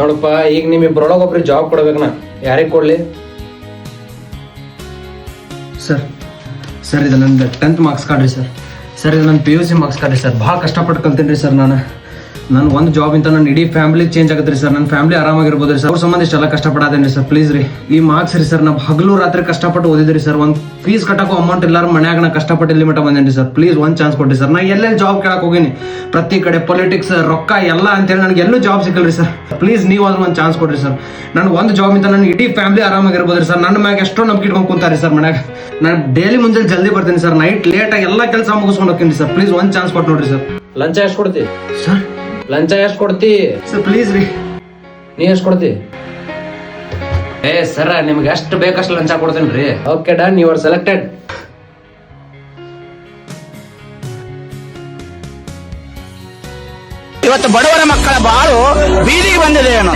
ನೋಡಪ್ಪ, ಈಗ ನಿಮ್ಮಿಬ್ಬರೊಳಗೆ ಒಬ್ರಿಗೆ ಜಾಬ್ ಕೊಡ್ಬೇಕು. ನಾ ಯಾರಿಗೆ ಕೊಡ್ಲಿ? ಸರ್ ಇದು ನಂದು 10th ಮಾರ್ಕ್ಸ್ ಕಾರ್ಡ್ ರೀ ಸರ್ ಇದು ನನ್ನ PUC ಮಾರ್ಕ್ಸ್ ಕಾರ್ಡ್ ರೀ ಸರ್. ಭಾಳ ಕಷ್ಟಪಟ್ಟು ಕಲ್ತೀನಿ ರೀ ಸರ್. ನಾನು ಒಂದು ಜಾಬ್ ಇಂತ ನನ್ನ ಇಡೀ ಫ್ಯಾಮಿಲಿ ಚೇಂಜ್ ಆಗುತ್ತೆ ರೀ ಸರ್. ನನ್ನ ಫ್ಯಾಮಿಲಿ ಆರಾಮಾಗಿರ್ಬೋದು ರೀ ಸರ್. ಅವ್ರ ಸಂಬಂಧ ಇಷ್ಟೆಲ್ಲ ಕಷ್ಟಪಡಾದೇನೆ ರೀ ಸರ್. ಪ್ಲೀಸ್ ರೀ, ಈ ಮಾರ್ಕ್ಸ್ ರೀ ಸರ್. ನಾವು ಹಗಲು ರಾತ್ರಿ ಕಷ್ಟಪಟ್ಟು ಓದಿದ್ರಿ ಸರ್. ಒಂದು ಫೀಸ್ ಕಟ್ಟಕ್ಕೂ ಅಮೌಂಟ್ ಇಲ್ಲಾರ ಮನ್ಯಾಗ ನಾ ಕಷ್ಟಪಟ್ಟು ಇಲ್ಲಿ ಮಟ್ಟ ಬಂದೇನಿ ಸರ್. ಪ್ಲೀಸ್ ಒಂದು ಚಾನ್ಸ್ ಕೊಡ್ರಿ ಸರ್. ನಾ ಎಲ್ಲೆಲ್ಲಿ ಜಾಬ್ ಕೇಳಕ್ ಹೋಗಿನಿ, ಪ್ರತಿ ಕಡೆ ಪೊಲಿಟಿಕ್ಸ್, ರೊಕ್ಕ ಎಲ್ಲ ಅಂತೇಳಿ ನನಗೆ ಎಲ್ಲೂ ಜಾಬ್ ಸಿಕ್ಕಲ್ರಿ ಸರ್. ಪ್ಲೀಸ್ ನೀವು ಆದ್ರೂ ಒಂದು ಚಾನ್ಸ್ ಕೊಡ್ರಿ ಸರ್. ನಾನು ಒಂದು ಜಾಬ್ ಇಂತ ನನ್ನ ಇಡೀ ಫ್ಯಾಮಿಲಿ ಆರಾಮಾಗಿರ್ಬೋದು ರೀ ಸರ್. ನನ್ನ ಮ್ಯಾಗ ಎಷ್ಟೋ ನಂಬಿಕೆ ಇಟ್ಕೊಂಡು ಕುಂತಾರಿ ಸರ್ ಮನ್ಯಾಗ. ನಾನು ಡೈಲಿ ಮುಂಜಾನೆ ಜಲ್ದಿ ಬರ್ತೀನಿ ಸರ್. ನೈಟ್ ಲೇಟಾಗಿ ಎಲ್ಲ ಕೆಲಸ ಮುಗಿಸ್ಕೊಂಡು ಹೋಗ್ತೀನಿ ಸರ್. ಪ್ಲೀಸ್ ಒಂದು ಚಾನ್ಸ್ ಕೊಟ್ಟು ನೋಡ್ರಿ ಸರ್. ಲಂಚ ಎಷ್ಟು ಕೊಡ್ತಿ ಸರ್? ಲಂಚ ಎಷ್ಟು ಕೊಡ್ತಿ ಸರ್ ಪ್ಲೀಸ್ ರೀ. ನೀ ಎಷ್ಟು ಕೊಡ್ತಿ? ಸರ್ ನಿಮ್ಗೆ ಎಷ್ಟು ಬೇಕಷ್ಟು ಲಂಚ ಕೊಡ್ತೇನೆ ರೀ. Okay done, you are selected. ಇವತ್ತು ಬಡವರ ಮಕ್ಕಳ ಬಾಳು ಬೀದಿಗೆ ಬಂದಿದೆ ಏನೋ.